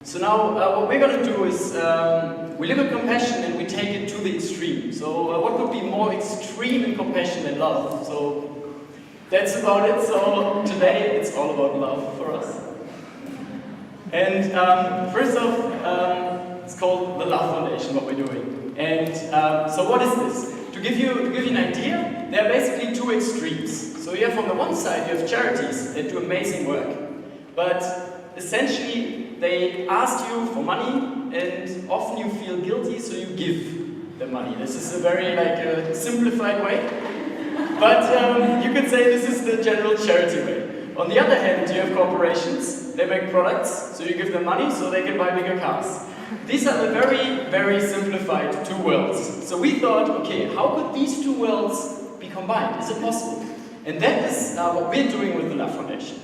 So now what we're going to do is we live in compassion and we take it to the extreme. So what could be more extreme in compassion than love? So that's about it. So today it's all about love for us. And first off, it's called the Love Foundation, what we're doing. And so what is this? To give you an idea, there are basically two extremes. So you have on the one side, you have charities that do amazing work. But essentially, they ask you for money, and often you feel guilty, so you give them money. This is a very simplified way, but you could say this is the general charity way. On the other hand, you have corporations. They make products, so you give them money, so they can buy bigger cars. These are the very simplified two worlds. So we thought, okay, how could these two worlds be combined? Is it possible? And that is what we're doing with the Love Foundation.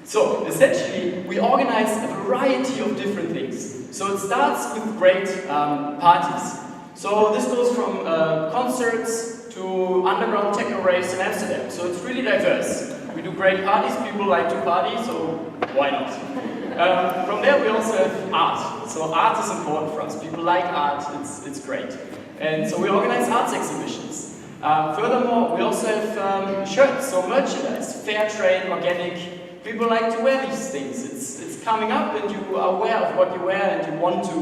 So, essentially, we organize a variety of different things. So it starts with great parties. So this goes from concerts to underground techno raves in Amsterdam. So it's really diverse. We do great parties, people like to party, so why not? From there we also have art. So art is important for us. People like art, it's great. And so we organize arts exhibitions. Furthermore, we also have shirts, so merchandise, fair trade, organic. People like to wear these things. It's coming up and you are aware of what you wear and you want to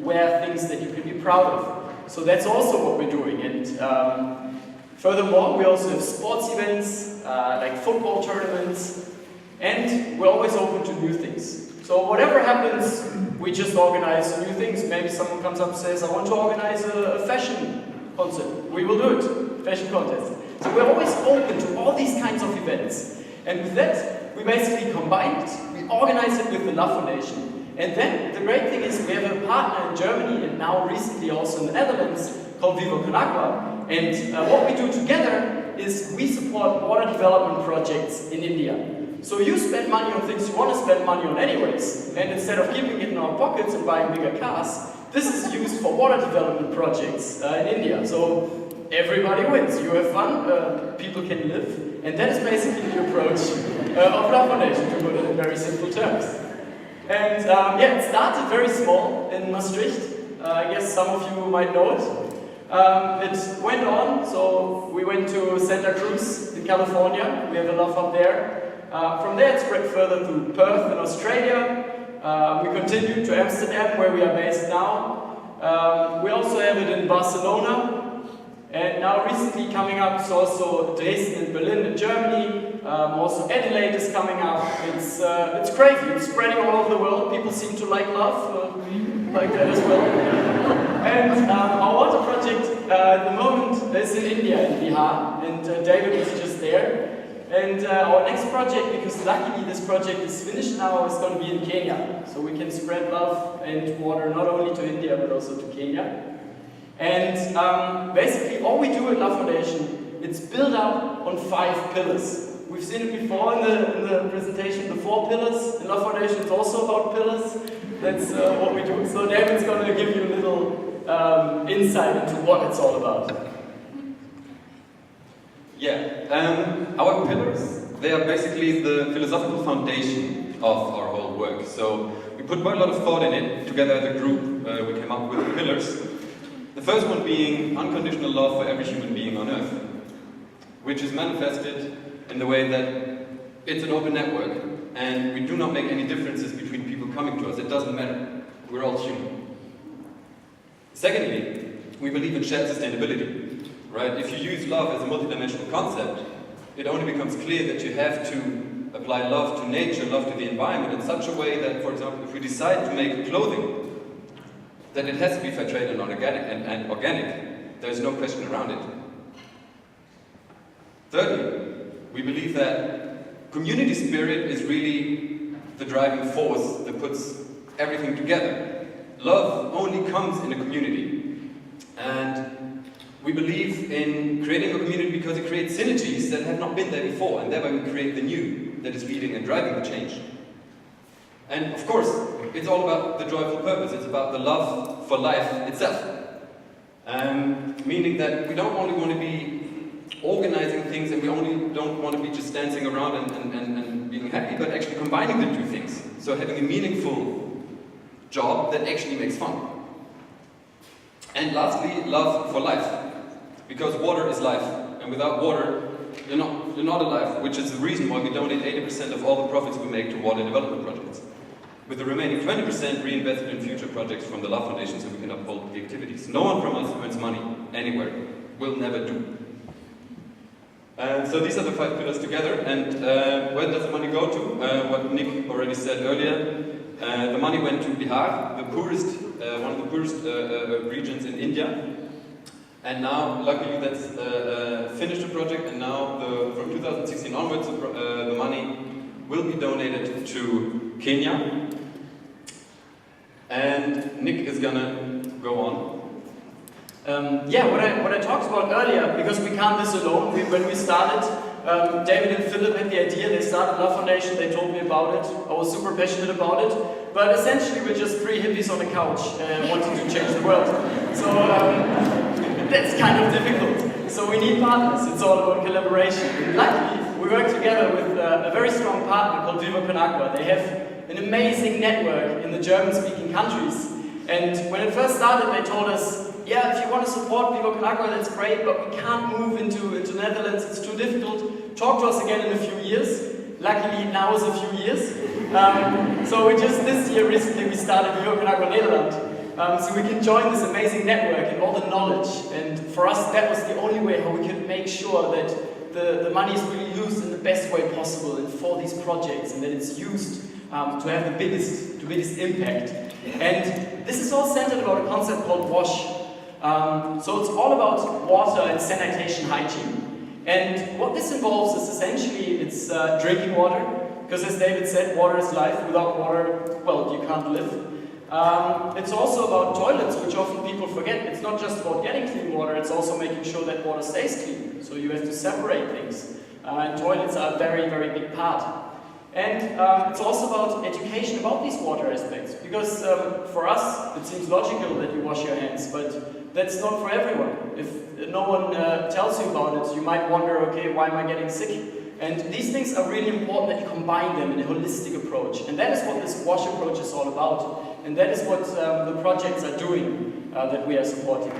wear things that you can be proud of. So that's also what we're doing. And furthermore, we also have sports events, like football tournaments, and we're always open to new things. So whatever happens, we just organize new things. Maybe someone comes up and says, I want to organize a fashion concert. We will do it, fashion contest. So we're always open to all these kinds of events. And with that, we basically combine it, we organize it with the Love Foundation. And then the great thing is we have a partner in Germany and now recently also in the Netherlands called Vivo Con Agua. And what we do together is we support water development projects in India. So you spend money on things you want to spend money on anyways. And instead of keeping it in our pockets and buying bigger cars, this is used for water development projects in India. So everybody wins. You have fun, people can live. And that is basically the approach of Love Foundation, to put it in very simple terms. And yeah, it started very small in Maastricht. I guess some of you might know it. It went on, so we went to Santa Cruz in California. We have a Love Hub there. From there it spread further to Perth in Australia. We continued to Amsterdam, where we are based now. We also have it in Barcelona. And now recently coming up is also Dresden and Berlin in Germany. Also Adelaide is coming up. It's crazy, it's spreading all over the world. People seem to like love, like that as well. And our water project at the moment is in India, in Bihar. And David was just there. And our next project, because luckily this project is finished now, is going to be in Kenya. So we can spread love and water not only to India but also to Kenya. And basically all we do at Love Foundation, it's built up on 5 pillars. We've seen it before in the presentation, the 4 pillars. In Love Foundation it's also about pillars. That's what we do. So David's going to give you a little insight into what it's all about. Yeah, our pillars, they are basically the philosophical foundation of our whole work. So we put quite a lot of thought in it. Together as a group, we came up with the pillars. The first one being unconditional love for every human being on earth, which is manifested in the way that it's an open network and we do not make any differences between people coming to us. It doesn't matter. We're all human. Secondly, we believe in shared sustainability, right? If you use love as a multidimensional concept, it only becomes clear that you have to apply love to nature, love to the environment in such a way that, for example, if we decide to make clothing, that it has to be fair trade and organic. There is no question around it. Thirdly, we believe that community spirit is really the driving force that puts everything together. Love only comes in a community. And we believe in creating a community because it creates synergies that have not been there before, and thereby we create the new that is leading and driving the change. And of course, it's all about the joyful purpose. It's about the love for life itself. Meaning that we don't only want to be organizing things and we only don't want to be just dancing around and being happy, but actually combining the two things. So having a meaningful job that actually makes fun. And lastly, love for life. Because water is life, and without water, you're not alive, which is the reason why we donate 80% of all the profits we make to water development projects. With the remaining 20% reinvested in future projects from the Love Foundation so we can uphold the activities. No one from us earns money anywhere. Will never do. And so these are the 5 pillars together, and where does the money go to? What Nick already said earlier, the money went to Bihar, the poorest, one of the poorest regions in India. And now, luckily, that's finished the project, and now from 2016 onwards, the money will be donated to Kenya. And Nick is gonna go on. Yeah, what I talked about earlier, because we can't do this alone. When we started, David and Philip had the idea. They started Love Foundation. They told me about it. I was super passionate about it. But essentially, we're just 3 hippies on a couch wanting to change the world. So that's kind of difficult. So we need partners. It's all about collaboration. And luckily, we work together with a very strong partner called Viva Con Agua. They have an amazing network in the German-speaking countries. And when it first started, they told us, yeah, if you want to support Bihar Con Agua, that's great, but we can't move into Netherlands, it's too difficult. Talk to us again in a few years. Luckily, now is a few years. So we just this year, recently, we started Bihar Con Agua Nederland. So we can join this amazing network and all the knowledge. And for us, that was the only way how we could make sure that the money is really used in the best way possible and for these projects, and that it's used to have the biggest impact. And this is all centered about a concept called WASH. So it's all about water and sanitation hygiene. And what this involves is essentially it's drinking water, because as David said, water is life. Without water, well, you can't live. It's also about toilets, which often people forget. It's not just about getting clean water, it's also making sure that water stays clean. So you have to separate things. And toilets are a very, very big part. And it's also about education about these water aspects. Because for us, it seems logical that you wash your hands, but that's not for everyone. If no one tells you about it, you might wonder, okay, why am I getting sick? And these things are really important that you combine them in a holistic approach. And that is what this WASH approach is all about. And that is what the projects are doing that we are supporting.